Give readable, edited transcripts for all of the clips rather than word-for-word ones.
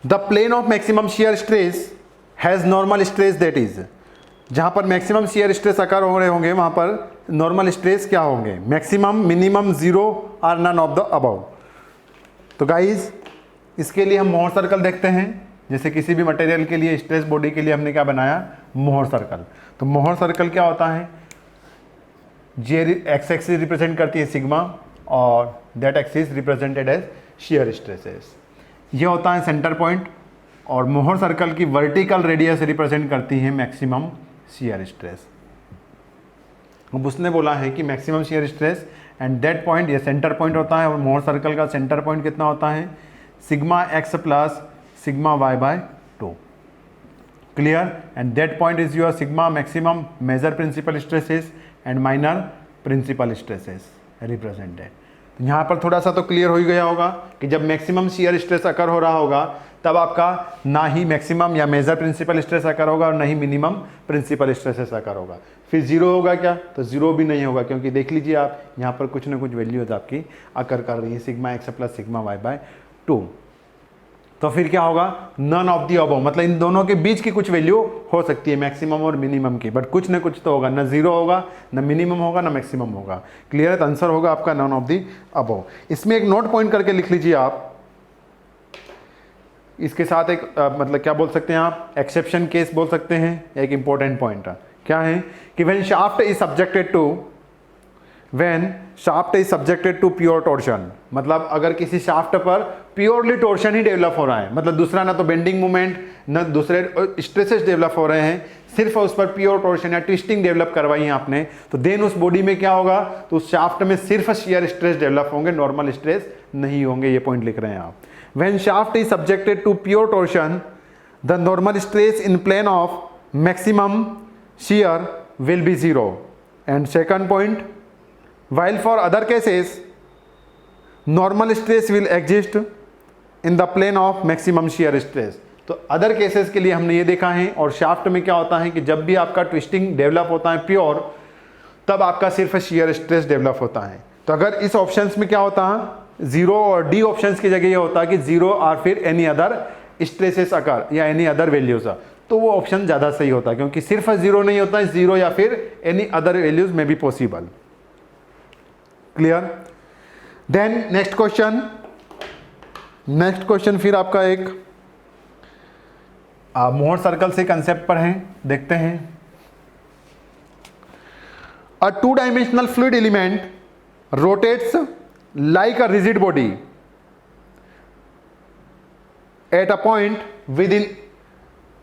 The plane of maximum shear stress has normal stress that is, जहाँ पर maximum shear stress अकर हो रहे होंगे वहाँ पर नॉर्मल स्ट्रेस क्या होंगे, मैक्सिमम, मिनिमम, जीरो और नन ऑफ द अबव। तो गाइज इसके लिए हम मोहर सर्कल देखते हैं। जैसे किसी भी मटेरियल के लिए, स्ट्रेस बॉडी के लिए हमने क्या बनाया, मोहर सर्कल। तो मोहर सर्कल क्या होता है, जे एक्स एक्सिस रिप्रेजेंट करती है सिग्मा और that axis represented as shear stresses. ये होता है सेंटर पॉइंट और मोहर सर्कल की वर्टिकल रेडियस रिप्रेजेंट करती है मैक्सिमम शियर स्ट्रेस। अब उसने बोला है कि maximum shear stress and that point, ये सेंटर पॉइंट होता है और मोहर सर्कल का सेंटर पॉइंट कितना होता है, sigma x plus sigma y by 2। Clear? And that point is your sigma maximum major principal stresses and minor principal stresses represented. तो यहाँ पर थोड़ा सा तो क्लियर हो ही गया होगा कि जब मैक्सिमम शियर स्ट्रेस अकर हो रहा होगा तब आपका ना ही मैक्सिमम या मेजर प्रिंसिपल स्ट्रेस अकर होगा और ना ही मिनिमम प्रिंसिपल स्ट्रेसेस अकर होगा। फिर जीरो होगा क्या, तो जीरो भी नहीं होगा, क्योंकि देख लीजिए आप यहाँ पर कुछ ना कुछ वैल्यूज आपकी अकर कर रही है, sigma x plus sigma y by 2। तो फिर क्या होगा, नन ऑफ दी अबव, मतलब इन दोनों के बीच की कुछ वैल्यू हो सकती है मैक्सिमम और मिनिमम की, बट कुछ ना कुछ तो होगा, ना जीरो होगा, ना मिनिमम होगा, ना मैक्सिमम होगा। क्लियर है? तो आंसर होगा आपका नन ऑफ दी अबव। इसमें एक नोट पॉइंट करके लिख लीजिए आप, इसके साथ एक मतलब क्या बोल सकते हैं आप, एक्सेप्शन केस बोल सकते हैं, एक इंपॉर्टेंट पॉइंट क्या है कि when shaft is subjected to pure torsion, मतलब अगर किसी शाफ्ट पर प्योरली टॉर्शन ही डेवलप हो रहा है, मतलब दूसरा ना तो बेंडिंग मूवमेंट ना दूसरे स्ट्रेसेस डेवलप हो रहे हैं, सिर्फ उस पर प्योर टॉर्शन या ट्विस्टिंग डेवलप करवाई है आपने, तो देन उस बॉडी में क्या होगा, तो उस शाफ्ट में सिर्फ शियर स्ट्रेस डेवलप होंगे, नॉर्मल स्ट्रेस नहीं होंगे। ये पॉइंट लिख रहे हैं आप। When shaft is subjected to pure torsion the normal stress in plane of maximum shear will be 0. And second point, while for other cases normal stress will exist in the plane of maximum shear stress. तो other cases के लिए हमने ये देखा है, और shaft में क्या होता है कि जब भी आपका ट्विस्टिंग डेवलप होता है प्योर, तब आपका सिर्फ शियर स्ट्रेस डेवलप होता है। तो अगर इस ऑप्शंस में क्या होता है, जीरो, और डी ऑप्शंस की जगह ये होता है कि जीरो और फिर एनी अदर स्ट्रेसेस अकर या एनी अदर वैल्यूज, तो वो ऑप्शन ज़्यादा सही होता है, क्योंकि सिर्फ जीरो नहीं होता है, जीरो या फिर एनी अदर वैल्यूज में भी possible. Clear? Then next question फिर आपका एक मोहर सर्कल से कंसेप्ट पर है, देखते हैं। अ 2 dimensional fluid element rotates like a rigid body at a point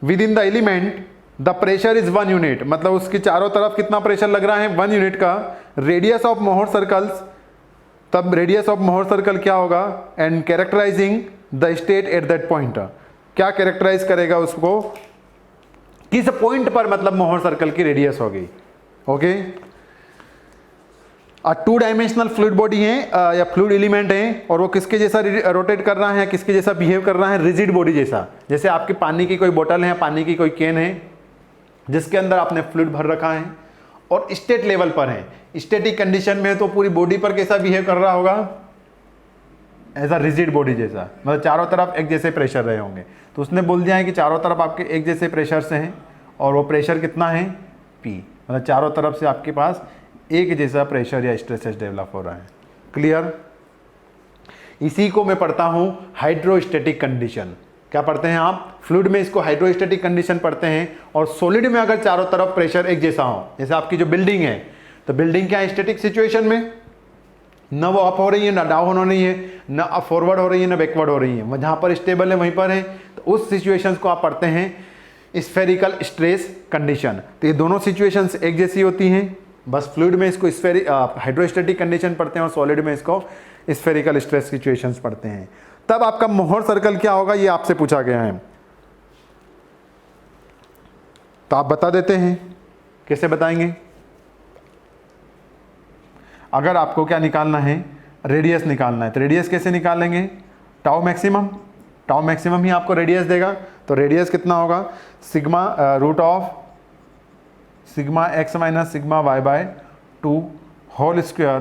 with in the element the pressure is 1 unit, मतलब उसके चारों तरफ कितना प्रेशर लग रहा है, 1 यूनिट का। रेडियस ऑफ मोहर सर्कल्स, तब रेडियस ऑफ मोहर सर्कल क्या होगा, and characterising the state at that point, क्या कैरेक्टराइज करेगा उसको, किस पॉइंट पर मतलब मोहर सर्कल की रेडियस होगी। ओके, 2 डायमेंशनल फ्लूइड बॉडी है या फ्लूइड एलिमेंट है, और वो किसके जैसा रोटेट कर रहा है, किसके जैसा बिहेव कर रहा है, रिजिड बॉडी जैसा। जैसे आपकी पानी की कोई बोतल है, पानी की कोई कैन है जिसके अंदर आपने फ्लूइड भर रखा है और स्टेट लेवल पर है, स्टैटिक कंडीशन में, तो पूरी बॉडी पर कैसा बिहेव कर रहा होगा, एज अ रिजिड बॉडी जैसा, मतलब चारों तरफ एक जैसे प्रेशर रहे होंगे। तो उसने बोल दिया है कि चारों तरफ आपके एक जैसे प्रेशर से हैं, और वो प्रेशर कितना है, P, मतलब चारों तरफ से आपके पास एक जैसा प्रेशर या स्ट्रेसेस डेवलप हो रहा है। क्लियर? इसी को मैं पढ़ता हूं हाइड्रोस्टैटिक कंडीशन। क्या पढ़ते हैं आप, फ्लूइड में इसको हाइड्रोस्टैटिक कंडीशन पढ़ते हैं, और सॉलिड में अगर चारों तरफ प्रेशर एक जैसा हो, जैसे आपकी जो बिल्डिंग है, तो बिल्डिंग क्या है, स्टैटिक सिचुएशन में, न वो अप हो रही है, ना डाउन हो रही है, न अप फॉरवर्ड हो रही है, ना बैकवर्ड हो रही है, जहाँ पर स्टेबल है वहीं पर है, तो उस सिचुएशंस को आप पढ़ते हैं स्फेरिकल स्ट्रेस कंडीशन। तो ये दोनों सिचुएशंस एक जैसी होती हैं, बस फ्लूइड में इसको हाइड्रोस्टैटिक कंडीशन पढ़ते हैं और सॉलिड में इसको स्फेरिकल स्ट्रेस सिचुएशंस पढ़ते हैं। तब आपका मोहर सर्कल क्या होगा, ये आपसे पूछा गया है, तो आप बता देते हैं, कैसे बताएंगे। अगर आपको क्या निकालना है, रेडियस निकालना है, तो रेडियस कैसे निकालेंगे, टाउ मैक्सिमम ही आपको रेडियस देगा। तो रेडियस कितना होगा, sigma root of sigma x minus sigma y by 2 whole square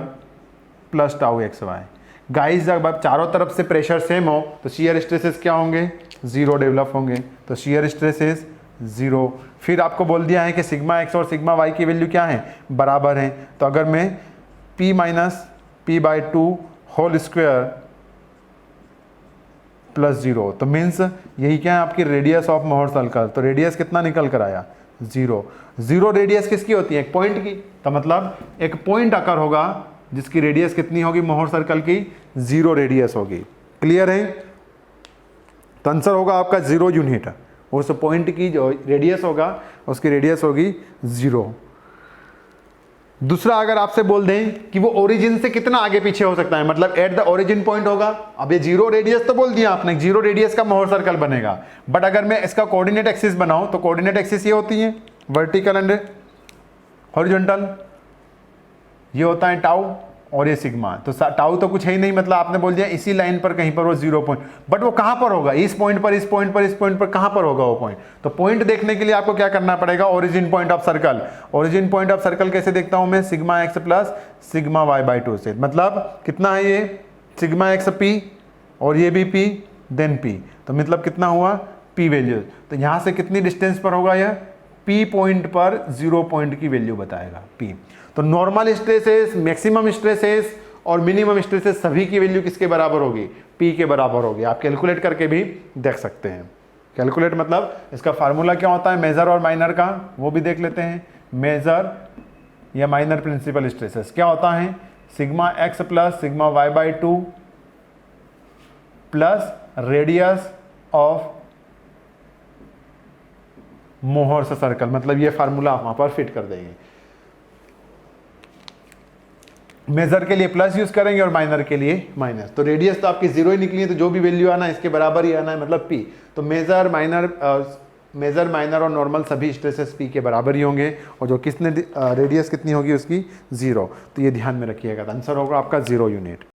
plus tau x y. Guys जब आप चारों तरफ से प्रेशर सेम हो तो शियर स्ट्रेसेस क्या होंगे, 0 डेवलप होंगे, तो शियर स्ट्रेस इज 0। फिर आपको बोल दिया है कि सिग्मा एक्स और सिग्मा वाई की वैल्यू क्या है, बराबर है। तो अगर मैं p minus p by 2 whole square plus 0, तो मीन्स यही क्या है आपकी रेडियस ऑफ मोहर सर्कल। तो रेडियस कितना निकल कर आया, 0। 0 रेडियस किसकी होती है, एक पॉइंट की। तो मतलब एक पॉइंट अकर होगा जिसकी रेडियस कितनी होगी मोहर सर्कल की, 0 रेडियस होगी। क्लियर है। तो आंसर होगा आपका 0 यूनिट। उस पॉइंट की जो रेडियस होगा उसकी रेडियस होगी 0। दूसरा, अगर आपसे बोल दें कि वो ओरिजिन से कितना आगे पीछे हो सकता है, मतलब एट द ओरिजिन पॉइंट होगा। अब ये 0 रेडियस तो बोल दिया आपने, 0 रेडियस का मोहर सर्कल बनेगा। बट अगर मैं इसका कोऑर्डिनेट एक्सिस बनाऊं तो कोऑर्डिनेट एक्सिस ये होती है वर्टिकल एंड हॉरिजॉन्टल, ये होता है टाउ और ये सिग्मा। तो टाउ तो कुछ है ही नहीं, मतलब आपने बोल दिया इसी लाइन पर कहीं पर वो 0 पॉइंट, बट वो कहां पर होगा, इस पॉइंट पर, इस पॉइंट पर, इस पॉइंट पर, कहां पर होगा वो पॉइंट। तो पॉइंट देखने के लिए आपको क्या करना पड़ेगा, origin point of circle. Origin point of circle कैसे देखता हूं मैं, sigma x plus sigma y by 2 से। मतलब कितना है ये, सिग्मा एक्स पी और ये भी पी देन पी, तो मतलब कितना हुआ पी वैल्यू। तो यहां से कितनी डिस्टेंस पर होगा यह, पी पॉइंट पर 0 पॉइंट की वैल्यू बताएगा पी। तो नॉर्मल स्ट्रेसेस, मैक्सिमम स्ट्रेसेस और मिनिमम स्ट्रेसेस सभी की वैल्यू किसके बराबर होगी, पी के बराबर होगी। आप कैलकुलेट करके भी देख सकते हैं। कैलकुलेट मतलब इसका फार्मूला क्या होता है मेजर और माइनर का, वो भी देख लेते हैं। मेजर या माइनर प्रिंसिपल स्ट्रेसेस क्या होता है, sigma x plus sigma y by 2 plus radius of Mohr circle. मतलब ये फार्मूला आप वहां पर फिट कर देंगे। मेजर के लिए प्लस यूज करेंगे और माइनर के लिए माइनस। तो रेडियस तो आपकी 0 ही निकली है, तो जो भी वैल्यू आना है इसके बराबर ही आना है, मतलब पी। तो मेजर माइनर और नॉर्मल सभी स्ट्रेसेस पी के बराबर ही होंगे, और जो किसने रेडियस कितनी होगी उसकी 0। तो ये ध्यान में रखिएगा। आंसर होगा आपका 0 यूनिट।